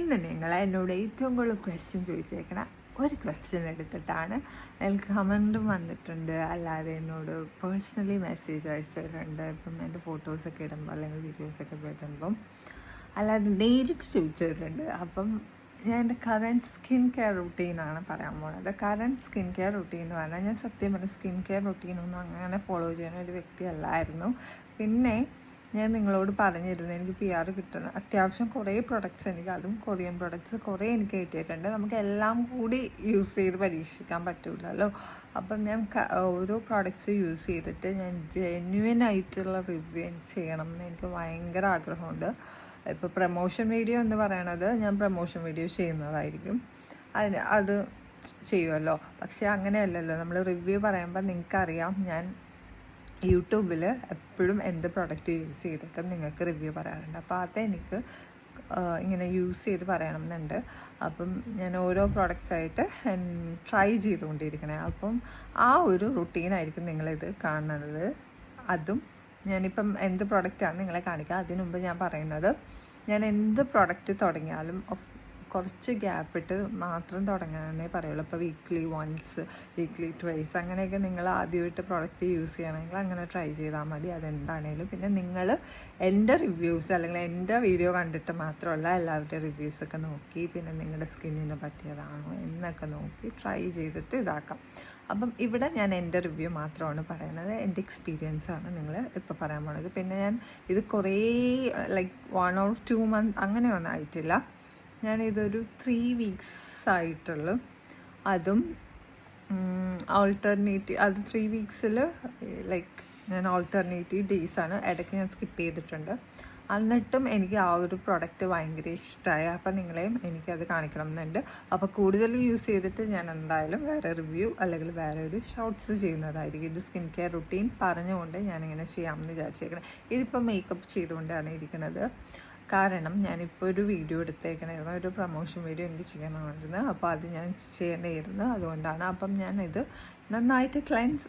ഇന്ന് നിങ്ങൾ എന്നോട് ഏറ്റവും കൂടുതൽ ക്വസ്റ്റ്യൻ ചോദിച്ചേക്കണ ഒരു ക്വസ്റ്റ്യൻ എടുത്തിട്ടാണ്. എനിക്ക് കമൻറ്റും വന്നിട്ടുണ്ട്, അല്ലാതെ എന്നോട് പേഴ്സണലി മെസ്സേജ് അയച്ചിട്ടുണ്ട്. ഇപ്പം എൻ്റെ ഫോട്ടോസൊക്കെ ഇടുമ്പോൾ അല്ലെങ്കിൽ വീഡിയോസൊക്കെ ഇടുമ്പം അല്ലാതെ നേരിട്ട് ചോദിച്ചിട്ടുണ്ട്. അപ്പം ഞാൻ എൻ്റെ കറൻറ്റ് സ്കിൻ കെയർ റുട്ടീനാണ് പറയാൻ പോകുന്നത്. കറൻറ്റ് സ്കിൻ കെയർ റുട്ടീൻ എന്ന് പറഞ്ഞാൽ ഞാൻ സത്യം പറഞ്ഞ സ്കിൻ കെയർ റുട്ടീനൊന്നും അങ്ങനെ ഫോളോ ചെയ്യുന്ന ഒരു വ്യക്തിയല്ലായിരുന്നു. പിന്നെ ഞാൻ നിങ്ങളോട് പറഞ്ഞിരുന്നു എനിക്ക് PR കിട്ടണം. അത്യാവശ്യം കുറേ പ്രൊഡക്ട്സ് എനിക്ക്, അതും കൊറിയൻ പ്രൊഡക്ട്സ് കുറേ എനിക്ക് കിട്ടിയിട്ടുണ്ട്. നമുക്ക് എല്ലാം കൂടി യൂസ് ചെയ്ത് പരീക്ഷിക്കാൻ പറ്റില്ലല്ലോ. അപ്പം ഞാൻ ഓരോ പ്രോഡക്ട്സ് യൂസ് ചെയ്തിട്ട് ഞാൻ ജെന്യുവൻ ആയിട്ടുള്ള റിവ്യൂ ചെയ്യണം എന്ന് എനിക്ക് ഭയങ്കര ആഗ്രഹമുണ്ട്. ഇപ്പോൾ പ്രമോഷൻ വീഡിയോ എന്ന് പറയണത് ഞാൻ പ്രമോഷൻ വീഡിയോ ചെയ്യുന്നതായിരിക്കും, അത് ചെയ്യുമല്ലോ. പക്ഷേ അങ്ങനെയല്ലല്ലോ, നമ്മൾ റിവ്യൂ പറയുമ്പോൾ നിങ്ങൾക്കറിയാം ഞാൻ യൂട്യൂബിൽ എപ്പോഴും എന്ത് പ്രൊഡക്റ്റ് യൂസ് ചെയ്തിട്ടും നിങ്ങൾക്ക് റിവ്യൂ പറയാറുണ്ട്. അപ്പോൾ അതെനിക്ക് ഇങ്ങനെ യൂസ് ചെയ്ത് പറയണം എന്നുണ്ട്. അപ്പം ഞാൻ ഓരോ പ്രോഡക്റ്റ്സായിട്ട് ട്രൈ ചെയ്തുകൊണ്ടിരിക്കണേ. അപ്പം ആ ഒരു റുട്ടീനായിരിക്കും നിങ്ങളിത് കാണുന്നത്. അതും ഞാനിപ്പം എന്ത് പ്രൊഡക്റ്റാണ് നിങ്ങളെ കാണിക്കുക. അതിനു മുമ്പ് ഞാൻ പറയുന്നത്, ഞാൻ എന്ത് പ്രൊഡക്റ്റ് തുടങ്ങിയാലും കുറച്ച് ഗ്യാപ്പ് ഇട്ട് മാത്രം തുടങ്ങാനേ പറയുള്ളൂ. ഇപ്പോൾ വീക്ക്ലി വൺസ്, വീക്ക്ലി ട്വൈസ് അങ്ങനെയൊക്കെ നിങ്ങൾ ആദ്യമായിട്ട് പ്രോഡക്റ്റ് യൂസ് ചെയ്യണമെങ്കിൽ അങ്ങനെ ട്രൈ ചെയ്താൽ മതി. അതെന്താണേലും പിന്നെ നിങ്ങൾ എൻ്റെ റിവ്യൂസ് അല്ലെങ്കിൽ എൻ്റെ വീഡിയോ കണ്ടിട്ട് മാത്രമല്ല, എല്ലാവരുടെ റിവ്യൂസൊക്കെ നോക്കി പിന്നെ നിങ്ങളുടെ സ്കിന്നിന് പറ്റിയതാണോ എന്നൊക്കെ നോക്കി ട്രൈ ചെയ്തിട്ട് ഇതാക്കാം. അപ്പം ഇവിടെ ഞാൻ എൻ്റെ റിവ്യൂ മാത്രമാണ് പറയുന്നത്, എൻ്റെ എക്സ്പീരിയൻസാണ് നിങ്ങൾ ഇപ്പോൾ പറയാൻ പോണത്. പിന്നെ ഞാൻ ഇത് കുറേ ലൈക്ക് 1 or 2 months അങ്ങനെയൊന്നും ആയിട്ടില്ല. ഞാനിതൊരു 3 weeks ആയിട്ടുള്ളൂ. അതും ആൾട്ടർനേറ്റീവ്, അത് 3 weeks ലൈക്ക് ഞാൻ ആൾട്ടർനേറ്റീവ് ഡേയ്സാണ്, ഇടയ്ക്ക് ഞാൻ സ്കിപ്പ് ചെയ്തിട്ടുണ്ട്. എന്നിട്ടും എനിക്ക് ആ ഒരു പ്രൊഡക്റ്റ് ഭയങ്കര ഇഷ്ടമായി. അപ്പം നിങ്ങളെയും എനിക്കത് കാണിക്കണം എന്നുണ്ട്. അപ്പോൾ കൂടുതൽ യൂസ് ചെയ്തിട്ട് ഞാൻ എന്തായാലും വേറെ റിവ്യൂ അല്ലെങ്കിൽ വേറെ ഒരു ഷോർട്സ് ചെയ്യുന്നതായിരിക്കും. ഇത് സ്കിൻ കെയർ റുട്ടീൻ പറഞ്ഞുകൊണ്ട് ഞാനിങ്ങനെ ചെയ്യാമെന്ന് വിചാരിച്ചേക്കണം. ഇതിപ്പോൾ മേക്കപ്പ് ചെയ്തുകൊണ്ടാണ് ഇരിക്കുന്നത്. കാരണം ഞാനിപ്പോൾ ഒരു വീഡിയോ എടുത്തേക്കണമായിരുന്നു, ഒരു പ്രൊമോഷൻ വീഡിയോ എനിക്ക് ചെയ്യണമായിരുന്നു. അപ്പോൾ അത് ഞാൻ ചെയ്യേണ്ടിയിരുന്നു, അതുകൊണ്ടാണ്. അപ്പം ഞാനിത് നന്നായിട്ട് ക്ലെൻസ്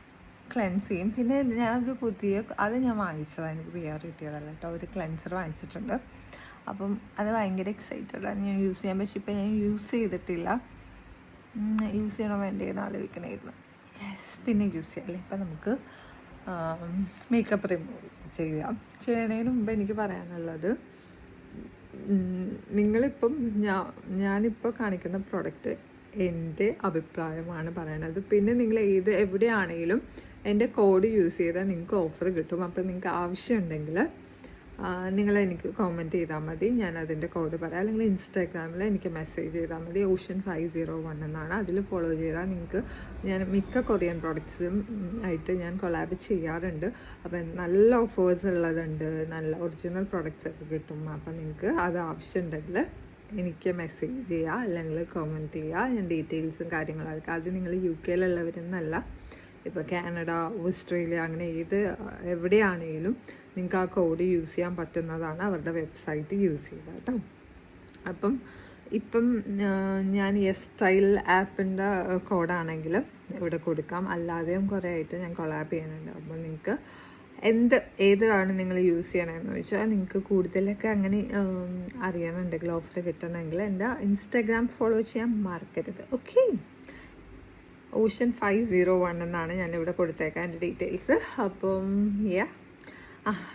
ചെയ്യും. പിന്നെ ഞാനൊരു പുതിയ, അത് ഞാൻ വാങ്ങിച്ചതാണ്, എനിക്ക് PR കിട്ടിയതല്ല കേട്ടോ, ഒരു ക്ലെൻസർ വാങ്ങിച്ചിട്ടുണ്ട്. അപ്പം അത് ഭയങ്കര എക്സൈറ്റഡാണ് ഞാൻ യൂസ് ചെയ്യാൻ. പക്ഷേ ഇപ്പം ഞാൻ യൂസ് ചെയ്തിട്ടില്ല, യൂസ് ചെയ്യണോ വേണ്ടതെന്ന് ആലോചിക്കണമായിരുന്നു. പിന്നെ യൂസ് ചെയ്യാമല്ലേ. ഇപ്പം നമുക്ക് മേക്കപ്പ് റിമൂവ് ചെയ്യണതിന് മുമ്പ് എനിക്ക് പറയാനുള്ളത്, നിങ്ങളിപ്പം ഞാനിപ്പോൾ കാണിക്കുന്ന പ്രോഡക്റ്റ് എൻ്റെ അഭിപ്രായമാണ് പറയണത്. പിന്നെ നിങ്ങൾ എവിടെയാണെങ്കിലും എൻ്റെ കോഡ് യൂസ് ചെയ്താൽ നിങ്ങൾക്ക് ഓഫർ കിട്ടും. അപ്പോൾ നിങ്ങൾക്ക് ആവശ്യമുണ്ടെങ്കിൽ നിങ്ങളെനിക്ക് കോമെൻറ്റ് ചെയ്താൽ മതി, ഞാൻ അതിൻ്റെ കോഡ് പറയാം. അല്ലെങ്കിൽ ഇൻസ്റ്റാഗ്രാമിൽ എനിക്ക് മെസ്സേജ് ചെയ്താൽ മതി. Ocean501 എന്നാണ്, അതിൽ ഫോളോ ചെയ്താൽ നിങ്ങൾക്ക്, ഞാൻ മിക്ക കൊറിയൻ പ്രോഡക്ട്സും ആയിട്ട് ഞാൻ കൊളാബ് ചെയ്യാറുണ്ട്. അപ്പം നല്ല ഓഫേഴ്സ് ഉള്ളതുണ്ട്, നല്ല ഒറിജിനൽ പ്രോഡക്റ്റ്സ് ഒക്കെ കിട്ടും. അപ്പം നിങ്ങൾക്ക് അത് ആവശ്യമുണ്ടെങ്കിൽ എനിക്ക് മെസ്സേജ് ചെയ്യുക അല്ലെങ്കിൽ കോമെൻറ്റ് ചെയ്യുക. ഞാൻ ഡീറ്റെയിൽസും കാര്യങ്ങളൊക്കെ, അത് നിങ്ങൾ UK യിലുള്ളവരെന്നല്ല, ഇപ്പോൾ കാനഡ, ഓസ്ട്രേലിയ അങ്ങനെ എവിടെയാണെങ്കിലും നിങ്ങൾക്ക് ആ കോഡ് യൂസ് ചെയ്യാൻ പറ്റുന്നതാണ്, അവരുടെ വെബ്സൈറ്റ് യൂസ് ചെയ്താൽ കേട്ടോ. ഇപ്പം ഞാൻ സ്റ്റൈൽ ആപ്പിൻ്റെ കോഡാണെങ്കിലും ഇവിടെ കൊടുക്കാം, അല്ലാതെയും കുറേ ആയിട്ട് ഞാൻ കൊളാബ് ചെയ്യുന്നുണ്ട്. അപ്പോൾ നിങ്ങൾക്ക് ഏതാണ് നിങ്ങൾ യൂസ് ചെയ്യണമെന്ന് ചോദിച്ചാൽ, നിങ്ങൾക്ക് കൂടുതലൊക്കെ അങ്ങനെ അറിയണമെന്നുണ്ടെങ്കിൽ, ഓഫർ കിട്ടണമെങ്കിൽ എൻ്റെ ഇൻസ്റ്റാഗ്രാം ഫോളോ ചെയ്യാൻ മറക്കരുത്. ഓക്കെ, Ocean501 എന്നാണ് ഞാനിവിടെ കൊടുത്തേക്കാം എൻ്റെ ഡീറ്റെയിൽസ്. അപ്പം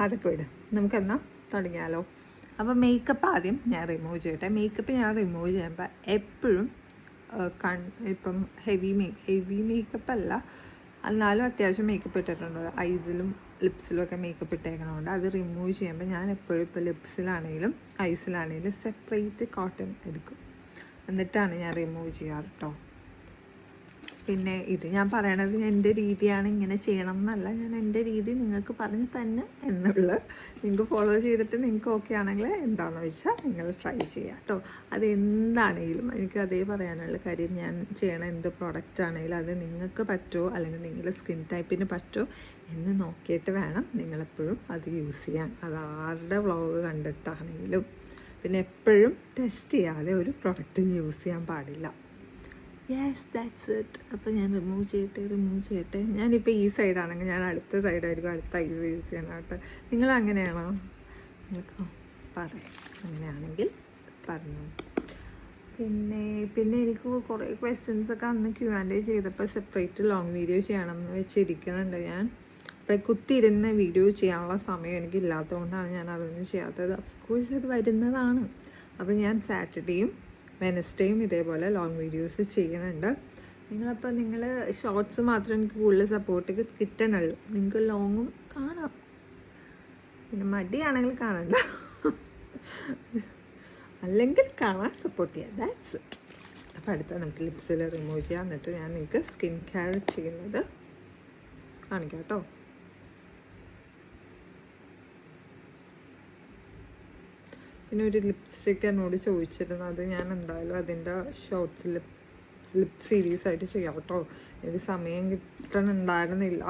അതൊക്കെ വിടും, നമുക്കെന്നാൽ തുടങ്ങിയാലോ. അപ്പം മേക്കപ്പ് ആദ്യം ഞാൻ റിമൂവ് ചെയ്യട്ടെ. മേക്കപ്പ് ഞാൻ റിമൂവ് ചെയ്യുമ്പോൾ എപ്പോഴും ഇപ്പം ഹെവി മേക്കപ്പ് അല്ല, എന്നാലും അത്യാവശ്യം മേക്കപ്പ് ഇട്ടിട്ടുണ്ട്. ഐസിലും ലിപ്സിലും ഒക്കെ മേക്കപ്പ് ഇട്ടേക്കണമുണ്ട്. അത് റിമൂവ് ചെയ്യുമ്പോൾ ഞാൻ എപ്പോഴും ഇപ്പോൾ ലിപ്സിലാണെങ്കിലും ഐസിലാണെങ്കിലും സെപ്പറേറ്റ് കോട്ടൺ എടുക്കും, എന്നിട്ടാണ് ഞാൻ റിമൂവ് ചെയ്യാറ് കേട്ടോ. പിന്നെ ഇത് ഞാൻ പറയണത് എൻ്റെ രീതിയാണ്, ഇങ്ങനെ ചെയ്യണം എന്നല്ല, ഞാൻ എൻ്റെ രീതി നിങ്ങൾക്ക് പറഞ്ഞ് തന്നെ എന്നുള്ള, നിങ്ങൾക്ക് ഫോളോ ചെയ്തിട്ട് നിങ്ങൾക്ക് ഓക്കെ ആണെങ്കിൽ എന്താണെന്ന് വെച്ചാൽ നിങ്ങൾ ട്രൈ ചെയ്യാം കേട്ടോ. അതെന്താണെങ്കിലും എനിക്ക് അതേ പറയാനുള്ള കാര്യം, ഞാൻ ചെയ്യണ എന്ത് പ്രോഡക്റ്റ് ആണെങ്കിലും അത് നിങ്ങൾക്ക് പറ്റുമോ അല്ലെങ്കിൽ നിങ്ങളുടെ സ്കിൻ ടൈപ്പിന് പറ്റുമോ എന്ന് നോക്കിയിട്ട് വേണം നിങ്ങളെപ്പോഴും അത് യൂസ് ചെയ്യാൻ. അത് ആരുടെ വ്ളോഗ് കണ്ടിട്ടാണെങ്കിലും. പിന്നെ എപ്പോഴും ടെസ്റ്റ് ചെയ്യാതെ ഒരു പ്രൊഡക്റ്റും യൂസ് ചെയ്യാൻ പാടില്ല. Yes, that's it. അപ്പോൾ ഞാൻ റിമൂവ് ചെയ്യട്ടെ. ഞാനിപ്പോൾ ഈ സൈഡാണെങ്കിൽ ഞാൻ അടുത്ത സൈഡായിരിക്കും അടുത്ത ഐസ് യൂസ് ചെയ്യണം കേട്ടോ. നിങ്ങൾ അങ്ങനെയാണോ? നിങ്ങൾക്ക് പറയാം, അങ്ങനെയാണെങ്കിൽ പറഞ്ഞു. പിന്നെ എനിക്ക് കുറേ ക്വസ്റ്റ്യൻസൊക്കെ അന്ന് Q&A ചെയ്തപ്പോൾ സെപ്പറേറ്റ് ലോങ് വീഡിയോ ചെയ്യണം എന്ന് വെച്ചിരിക്കുന്നുണ്ട് ഞാൻ. അപ്പം കുത്തിയിരുന്ന് വീഡിയോ ചെയ്യാനുള്ള സമയം എനിക്കില്ലാത്തതുകൊണ്ടാണ് ഞാൻ അതൊന്നും ചെയ്യാത്തത്. അഫ്കോഴ്സ് അത് വരുന്നതാണ്. അപ്പോൾ ഞാൻ സാറ്റർഡേയും വെനസ്ഡേയും ഇതേപോലെ ലോങ് വീഡിയോസ് ചെയ്യുന്നുണ്ട്. നിങ്ങൾ ഷോർട്സ് മാത്രം എനിക്ക് കൂടുതൽ സപ്പോർട്ട് കിട്ടണുള്ളൂ. നിങ്ങൾക്ക് ലോങ്ങും കാണാം, പിന്നെ മടിയാണെങ്കിൽ കാണണ്ട, അല്ലെങ്കിൽ കാണാൻ സപ്പോർട്ട് ചെയ്യാം. That's it. അപ്പോൾ അടുത്ത നമുക്ക് ലിപ്സിൽ റിമൂവ് ചെയ്യാം. എന്നിട്ട് ഞാൻ നിങ്ങൾക്ക് സ്കിൻ കെയർ ചെയ്യുന്നത് കാണിക്കാം കേട്ടോ. പിന്നെ ഒരു ലിപ്സ്റ്റിക്ക് എന്നോട് ചോദിച്ചിരുന്നു, അത് ഞാൻ എന്തായാലും അതിൻ്റെ ഷോർട്സ് ലിപ് സീരീസ് ആയിട്ട് ചെയ്യാം കേട്ടോ. എനിക്ക് സമയം കിട്ടണുണ്ടായിരുന്നില്ല,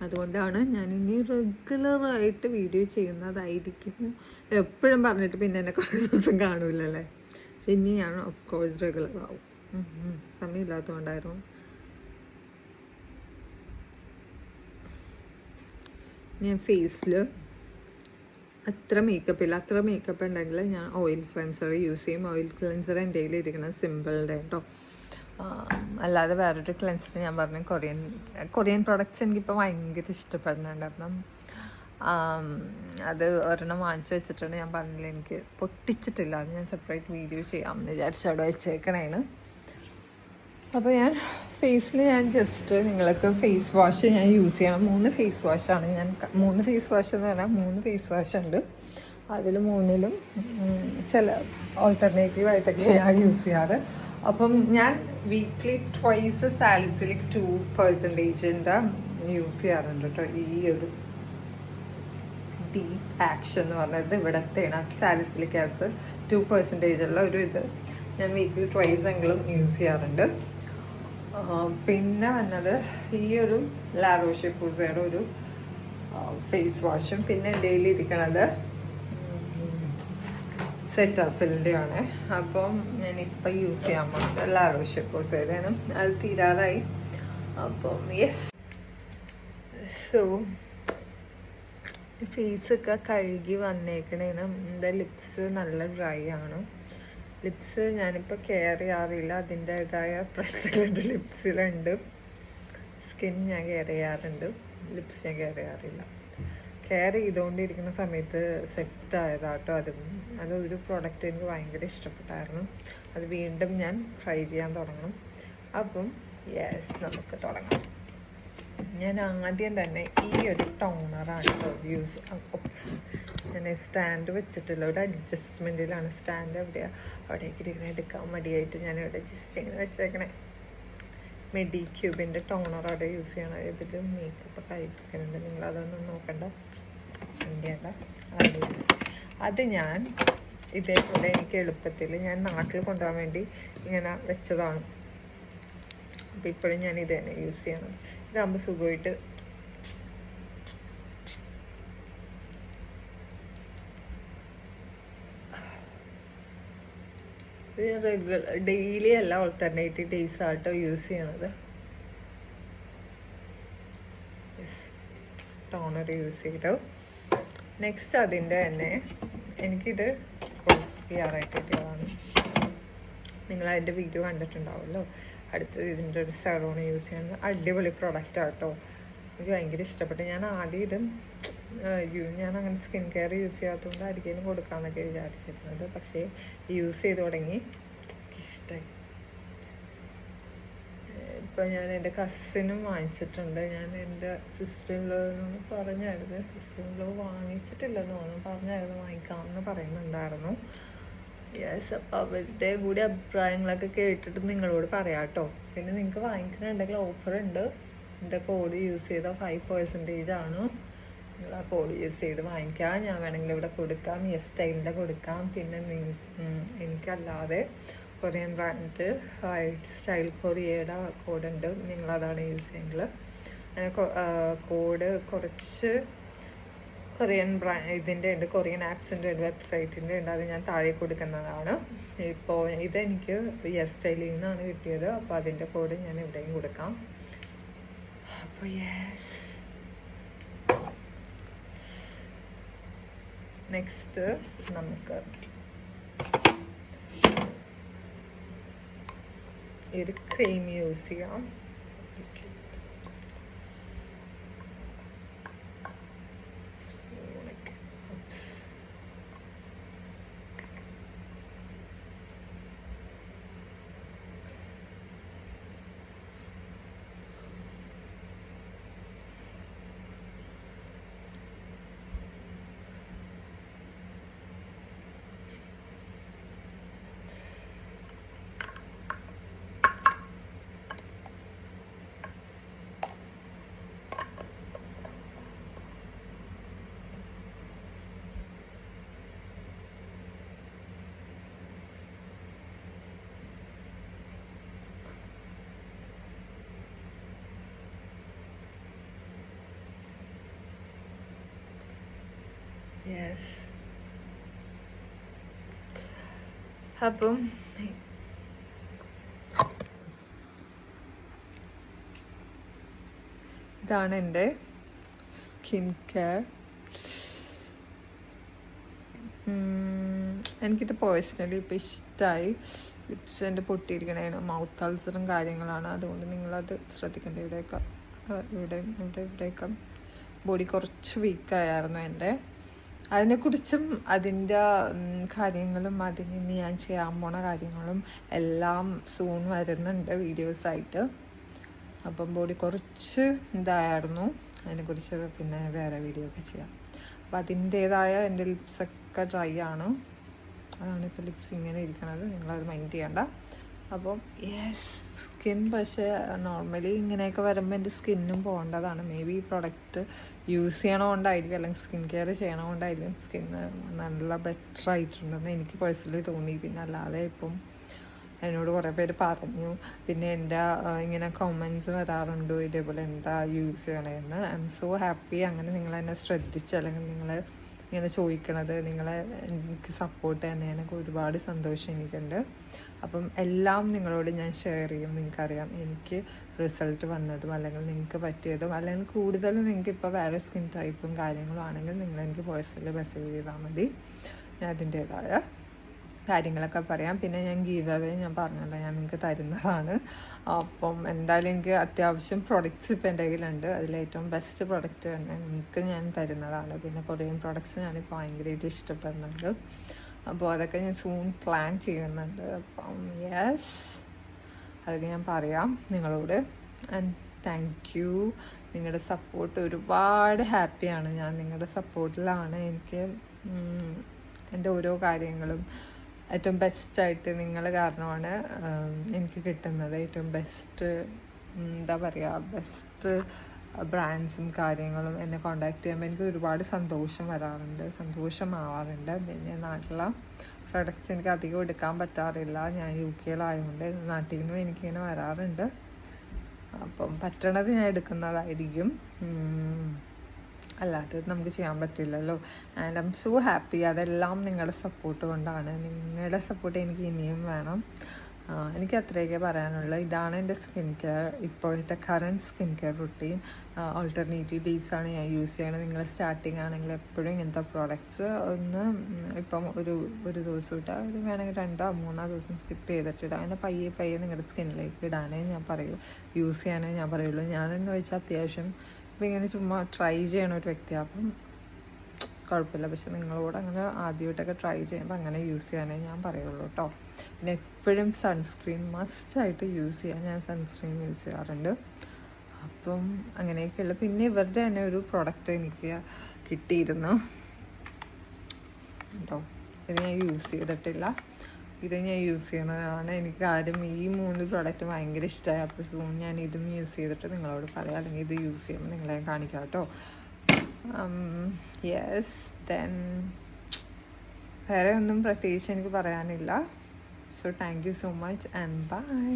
അതുകൊണ്ടാണ് ഞാൻ ഇനി റെഗുലറായിട്ട് വീഡിയോ ചെയ്യുന്നതായിരിക്കും. എപ്പോഴും പറഞ്ഞിട്ട് പിന്നെ എന്നെ കുറേ ദിവസം കാണൂലല്ലേ. പക്ഷെ ഇനി ഞാൻ ഓഫ് കോഴ്സ് റെഗുലർ ആവും. സമയമില്ലാത്തതുകൊണ്ടായിരുന്നു. ഞാൻ ഫേസിൽ അത്ര മേക്കപ്പ് ഉണ്ടെങ്കിൽ ഞാൻ ഓയിൽ ക്ലെൻസർ യൂസ് ചെയ്യും. ഓയിൽ ക്ലെൻസർ എൻ്റെ കയ്യിൽ ഇരിക്കണം സിമ്പിളുടെ കേട്ടോ. അല്ലാതെ വേറൊരു ക്ലെൻസർ ഞാൻ പറഞ്ഞു കൊറിയൻ പ്രോഡക്റ്റ്സ് എനിക്കിപ്പോൾ ഭയങ്കര ഇഷ്ടപ്പെടുന്നുണ്ട്. അപ്പം അത് ഒരെണ്ണം വാങ്ങിച്ചു വെച്ചിട്ടുണ്ട്. ഞാൻ പറഞ്ഞില്ല, എനിക്ക് പൊട്ടിച്ചിട്ടില്ല. അത് ഞാൻ സെപ്പറേറ്റ് വീഡിയോ ചെയ്യാമെന്ന് വിചാരിച്ചു അവിടെ വെച്ചേക്കണേണ്. അപ്പോൾ ഞാൻ ഫേസിൽ ജസ്റ്റ് നിങ്ങൾക്ക് ഫേസ് വാഷ് ഞാൻ യൂസ് ചെയ്യണം. 3 ഫേസ് വാഷാണ് ഞാൻ 3 ഫേസ് വാഷ് എന്ന് പറഞ്ഞാൽ 3 ഫേസ് വാഷ് ഉണ്ട്. അതിൽ 3ലും ചില ഓൾട്ടർനേറ്റീവായിട്ടൊക്കെ ഞാൻ യൂസ് ചെയ്യാറ്. അപ്പം ഞാൻ വീക്ക്ലി ട്വൈസ് സാലിസിലിക് 2% യൂസ് ചെയ്യാറുണ്ട് കേട്ടോ. ഈ ഒരു ഡീപ്പ് ആക്ഷൻ എന്ന് പറഞ്ഞത് ഇവിടത്തെയാണ്. സാലിസിലിക് ആസിഡ് 2% ഉള്ള ഒരു ഇത് ഞാൻ വീക്ക്ലി ട്വൈസ് എങ്കിലും യൂസ് ചെയ്യാറുണ്ട്. പിന്നെ വന്നത് ഈ ഒരു ലാ റോഷെ പോസയുടെ ഒരു ഫേസ് വാഷും, പിന്നെ ഡെയിലി ഇരിക്കണത് സെറ്റാഫിലിൻ്റെ ആണ്. അപ്പം ഞാനിപ്പോൾ യൂസ് ചെയ്യാൻ പോകുന്നത് ലാ റോഷെ പോസയുടെയാണ്. അത് തീരാറായി. അപ്പം യെസ്, സോ ഫേസൊക്കെ കഴുകി വന്നേക്കണേന് എൻ്റെ ലിപ്സ് നല്ല ഡ്രൈ ആണ്. ലിപ്സ് ഞാനിപ്പോൾ കെയർ ചെയ്യാറില്ല. അതിൻ്റേതായ പ്രശ്നങ്ങളുണ്ട് ലിപ്സിലുണ്ട്. സ്കിൻ ഞാൻ കെയർ ചെയ്യാറുണ്ട്, ലിപ്സ് ഞാൻ കെയർ ചെയ്യാറില്ല. കെയർ ചെയ്തുകൊണ്ടിരിക്കുന്ന സമയത്ത് സെറ്റായതാട്ടോ. അതൊരു പ്രോഡക്റ്റ് എനിക്ക് ഭയങ്കര ഇഷ്ടപ്പെട്ടായിരുന്നു. അത് വീണ്ടും ഞാൻ ട്രൈ ചെയ്യാൻ തുടങ്ങണം. അപ്പം യെസ്, നമുക്ക് തുടങ്ങാം. ഞാൻ ആദ്യം തന്നെ ഈ ഒരു ടോണറാണ് യൂസ്. ഞാൻ സ്റ്റാൻഡ് വെച്ചിട്ടില്ല, ഇവിടെ അഡ്ജസ്റ്റ്മെൻറ്റിലാണ് സ്റ്റാൻഡ്. അവിടേക്ക് ഇരിക്കണേ എടുക്കാൻ മടിയായിട്ട് ഞാൻ ഇവിടെ ജസ്റ്റ് ഇങ്ങനെ വെച്ചേക്കണേ. മെഡി ക്യൂബിൻ്റെ ടോണർ അവിടെ യൂസ് ചെയ്യണം. ഇതിൽ മേക്കപ്പ് കഴിപ്പിക്കുന്നുണ്ട്, നിങ്ങളതൊന്നും നോക്കണ്ട. ഇന്ത്യയുടെ അത് ഞാൻ ഇതേപോലെ എനിക്ക് എളുപ്പത്തിൽ ഞാൻ നാട്ടിൽ കൊണ്ടുപോകാൻ വേണ്ടി ഇങ്ങനെ വെച്ചതാണ്. അപ്പോൾ ഇപ്പോഴും ഞാൻ ഇത് തന്നെ യൂസ് ചെയ്യണം. ഇതാകുമ്പോൾ സുഖമായിട്ട് ഡെയിലി അല്ല, ഓൾട്ടർനേറ്റീവ് ഡേയ്സ് ആട്ടോ യൂസ് ചെയ്യണത്. ടോണർ യൂസ് ചെയ്തു. നെക്സ്റ്റ് അതിൻ്റെ തന്നെ എനിക്കിത് ചെയ്യാറായിട്ട് കിട്ടിയതാണ്. നിങ്ങളതിൻ്റെ വീഡിയോ കണ്ടിട്ടുണ്ടാവുമല്ലോ. അടുത്തത് ഇതിൻ്റെ ഒരു സെറോൺ യൂസ് ചെയ്യുന്നത് അടിപൊളി പ്രൊഡക്റ്റ് ആട്ടോ. എനിക്ക് ഭയങ്കര ഇഷ്ടപ്പെട്ടു. ഞാൻ ആദ്യം ഞാൻ അങ്ങനെ സ്കിൻ കെയർ യൂസ് ചെയ്യാത്തതുകൊണ്ട് ആർക്കെങ്കിലും കൊടുക്കാമെന്നൊക്കെ വിചാരിച്ചിരുന്നത്. പക്ഷേ യൂസ് ചെയ്ത് തുടങ്ങി ഇഷ്ടമായി. ഇപ്പം ഞാൻ എൻ്റെ കസിനും വാങ്ങിച്ചിട്ടുണ്ട്. ഞാൻ എൻ്റെ സിസ്റ്ററിനോട് പറഞ്ഞായിരുന്നു, സിസ്റ്ററിനോ വാങ്ങിച്ചിട്ടില്ലെന്ന് തോന്നുന്നു, പറഞ്ഞായിരുന്നു വാങ്ങിക്കാമെന്ന് പറയുന്നുണ്ടായിരുന്നു. യെസ്, അപ്പോൾ അവരുടെ കൂടി അഭിപ്രായങ്ങളൊക്കെ കേട്ടിട്ട് നിങ്ങളോട് പറയാം കേട്ടോ. പിന്നെ നിങ്ങൾക്ക് വാങ്ങിക്കുന്നുണ്ടെങ്കിൽ ഓഫറുണ്ട്. എൻ്റെ കോഡ് യൂസ് ചെയ്താൽ 5% ആണ്. നിങ്ങൾ ആ കോഡ് യൂസ് ചെയ്ത് വാങ്ങിക്കാം. ഞാൻ വേണമെങ്കിൽ ഇവിടെ കൊടുക്കാം, യെസ് സ്റ്റൈലിൻ്റെ കൊടുക്കാം. പിന്നെ എനിക്കല്ലാതെ കൊറിയൻ ബ്രാൻഡ് സ്റ്റൈൽ കൊറിയയുടെ കോഡുണ്ട്, നിങ്ങളതാണ് യൂസ് ചെയ്യുന്നത്. അങ്ങനെ കോഡ് കുറച്ച് കൊറിയൻ ഇതിൻ്റെ ഉണ്ട്, കൊറിയൻ ആപ്സിൻ്റെ ഉണ്ട്, വെബ്സൈറ്റിൻ്റെ ഉണ്ട്. അത് ഞാൻ താഴെ കൊടുക്കുന്നതാണ്. ഇപ്പോൾ ഇതെനിക്ക് യെസ് സ്റ്റൈലിൽ നിന്നാണ് കിട്ടിയത്. അപ്പോൾ അതിൻ്റെ കോഡ് ഞാൻ ഇവിടെയും കൊടുക്കാം. അപ്പോൾ യെസ്, നെക്സ്റ്റ് നമുക്ക് ഈ ഒരു ക്രീം യൂസ് ചെയ്യാം. യെസ്, അപ്പം ഇതാണ് എൻ്റെ സ്കിൻ കെയർ. എനിക്കിത് പേഴ്സണലി ഇപ്പം ഇഷ്ടമായി. ലിപ്സ് എൻ്റെ പൊട്ടിയിരിക്കണേന് മൗത്ത് അൾസറും കാര്യങ്ങളാണ്, അതുകൊണ്ട് നിങ്ങളത് ശ്രദ്ധിക്കേണ്ട. ഇവിടെയൊക്കെ ബോഡി കുറച്ച് വീക്കായിരുന്നു എൻ്റെ. അതിനെക്കുറിച്ചും അതിൻ്റെ കാര്യങ്ങളും അതിന് ഞാൻ ചെയ്യാൻ പോണ കാര്യങ്ങളും എല്ലാം സൂൺ വരുന്നുണ്ട് വീഡിയോസായിട്ട്. അപ്പം ബോഡി കുറച്ച് ഇതായിരുന്നു, അതിനെക്കുറിച്ച് പിന്നെ വേറെ വീഡിയോ ഒക്കെ ചെയ്യാം. അപ്പം അതിൻ്റേതായ എൻ്റെ ലിപ്സൊക്കെ ഡ്രൈ ആണ്, അതാണ് ഇപ്പോൾ ലിപ്സ് ഇങ്ങനെ ഇരിക്കണത്, നിങ്ങളത് മൈൻഡ് ചെയ്യണ്ട. അപ്പം യെസ്, സ്കിൻ പക്ഷേ നോർമലി ഇങ്ങനെയൊക്കെ വരുമ്പോൾ എൻ്റെ സ്കിന്നും പോകേണ്ടതാണ്. മേ ബി പ്രൊഡക്റ്റ് യൂസ് ചെയ്യണതുകൊണ്ടായിരിക്കും, അല്ലെങ്കിൽ സ്കിൻ കെയർ ചെയ്യണതുകൊണ്ടായിരിക്കും സ്കിന്ന് നല്ല ബെറ്റർ ആയിട്ടുണ്ടെന്ന് എനിക്ക് പേഴ്സണലി തോന്നി. പിന്നെ അല്ലാതെ ഇപ്പം എന്നോട് കുറേ പേര് പറഞ്ഞു, പിന്നെ എൻ്റെ ഇങ്ങനെ കമൻസ് വരാറുണ്ട് ഇതേപോലെ എന്താ യൂസ് ചെയ്യണതെന്ന്. ഐ എം സോ ഹാപ്പി അങ്ങനെ നിങ്ങളെന്നെ ശ്രദ്ധിച്ച്, അല്ലെങ്കിൽ നിങ്ങൾ ഇങ്ങനെ ചോദിക്കണത്, നിങ്ങളെ എനിക്ക് സപ്പോർട്ട് ചെയ്യുന്നതിനൊക്കെ ഒരുപാട് സന്തോഷം എനിക്കുണ്ട്. അപ്പം എല്ലാം നിങ്ങളോട് ഞാൻ ഷെയർ ചെയ്യും. നിങ്ങൾക്കറിയാം എനിക്ക് റിസൾട്ട് വന്നതും അല്ലെങ്കിൽ നിങ്ങൾക്ക് പറ്റിയതും, അല്ലെങ്കിൽ കൂടുതലും നിങ്ങൾക്ക് ഇപ്പോൾ വേറെ സ്കിൻ ടൈപ്പും കാര്യങ്ങളും ആണെങ്കിൽ നിങ്ങൾ എനിക്ക് പേഴ്സണലി മെസ്സേജ് ചെയ്താൽ മതി, ഞാൻ അതിൻ്റേതായ കാര്യങ്ങളൊക്കെ പറയാം. പിന്നെ ഞാൻ ഗീവ് അവേ ഞാൻ പറഞ്ഞല്ലോ, ഞാൻ നിങ്ങൾക്ക് തരുന്നതാണ്. അപ്പം എന്തായാലും എനിക്ക് അത്യാവശ്യം പ്രൊഡക്ട്സ് ഇപ്പോൾ എൻ്റെ കയ്യിലുണ്ട്, അതിലേറ്റവും ബെസ്റ്റ് പ്രൊഡക്റ്റ് തന്നെ നിങ്ങൾക്ക് ഞാൻ തരുന്നതാണ്. പിന്നെ കൊറിയൻ പ്രൊഡക്ട്സ് ഞാനിപ്പോൾ ഭയങ്കരമായിട്ട് ഇഷ്ടപ്പെടുന്നുണ്ട്, അപ്പോൾ അതൊക്കെ ഞാൻ സൂൺ പ്ലാൻ ചെയ്യുന്നുണ്ട്. അപ്പം യെസ്, അതൊക്കെ ഞാൻ പറയാം നിങ്ങളോട്. ആൻഡ് താങ്ക് യു, നിങ്ങളുടെ സപ്പോർട്ട് ഒരുപാട് ഹാപ്പിയാണ് ഞാൻ. നിങ്ങളുടെ സപ്പോർട്ടിലാണ് എനിക്ക് എൻ്റെ ഓരോ കാര്യങ്ങളും ഏറ്റവും ബെസ്റ്റായിട്ട് നിങ്ങൾ കാരണമാണ് എനിക്ക് കിട്ടുന്നത്. ഏറ്റവും ബെസ്റ്റ് എന്താ പറയുക, ബെസ്റ്റ് ബ്രാൻഡ്സും കാര്യങ്ങളും എന്നെ കോണ്ടാക്ട് ചെയ്യുമ്പോൾ എനിക്ക് ഒരുപാട് സന്തോഷമാവാറുണ്ട്. പിന്നെ നാട്ടിലെ പ്രൊഡക്ട്സ് എനിക്ക് അധികം എടുക്കാൻ പറ്റാറില്ല, ഞാൻ UK-യിലായതുകൊണ്ട്. നാട്ടിൽ നിന്നും എനിക്കിങ്ങനെ വരാറുണ്ട്, അപ്പം പറ്റണത് ഞാൻ എടുക്കുന്നതായിരിക്കും, അല്ലാതെ നമുക്ക് ചെയ്യാൻ പറ്റില്ലല്ലോ. And I M so happy, അതെല്ലാം നിങ്ങളുടെ സപ്പോർട്ട് കൊണ്ടാണ്. നിങ്ങളുടെ സപ്പോർട്ട് എനിക്ക് ഇനിയും വേണം. എനിക്ക് അത്രയൊക്കെ പറയാനുള്ളത്. ഇതാണ് എൻ്റെ സ്കിൻ കെയർ, ഇപ്പോഴത്തെ current skin care routine. Alternative ഡേയ്സാണ് ഞാൻ യൂസ് ചെയ്യണത്. നിങ്ങൾ സ്റ്റാർട്ടിങ് ആണെങ്കിൽ എപ്പോഴും ഇങ്ങനത്തെ പ്രോഡക്റ്റ്സ് ഒന്ന് ഇപ്പം ഒരു ദിവസം ഇട്ടാൽ ഒരു വേണമെങ്കിൽ 2 or 3 ദിവസം സ്കിപ്പ് ചെയ്തിട്ടിടാം. അങ്ങനെ പയ്യെ നിങ്ങളുടെ സ്കിന്നിലേക്ക് ഇടാനേ ഞാൻ പറയൂ, യൂസ് ചെയ്യാനേ ഞാൻ പറയുള്ളൂ. ഞാനെന്ന് വെച്ചാൽ അത്യാവശ്യം അപ്പം ഇങ്ങനെ ചുമ്മാ ട്രൈ ചെയ്യണ ഒരു വ്യക്തിയാണ്, അപ്പം കുഴപ്പമില്ല. പക്ഷെ നിങ്ങളോട് അങ്ങനെ ആദ്യമായിട്ടൊക്കെ ട്രൈ ചെയ്യുമ്പോൾ അങ്ങനെ യൂസ് ചെയ്യാനേ ഞാൻ പറയുള്ളൂ കേട്ടോ. പിന്നെ എപ്പോഴും സൺസ്ക്രീൻ മസ്റ്റായിട്ട് യൂസ് ചെയ്യാൻ, ഞാൻ സൺസ്ക്രീൻ യൂസ് ചെയ്യാറുണ്ട്. അപ്പം അങ്ങനെയൊക്കെയുള്ള. പിന്നെ ഇവരുടെ തന്നെ ഒരു പ്രൊഡക്റ്റ് എനിക്ക് കിട്ടിയിരുന്നു കേട്ടോ, ഇത് ഞാൻ യൂസ് ചെയ്തിട്ടില്ല, ഇത് ഞാൻ യൂസ് ചെയ്യുന്നതാണ്. എനിക്ക് ആദ്യം ഈ 3 പ്രോഡക്റ്റ് ഭയങ്കര ഇഷ്ടമായി. അപ്പോൾ സൂൺ ഞാൻ ഇതും യൂസ് ചെയ്തിട്ട് നിങ്ങളോട് പറയാം, അല്ലെങ്കിൽ ഇത് യൂസ് ചെയ്യുമ്പോൾ നിങ്ങളെ കാണിക്കാം കേട്ടോ. യെസ്, ദെൻ വേറെ ഒന്നും പ്രത്യേകിച്ച് എനിക്ക് പറയാനില്ല. So thank you so much and by.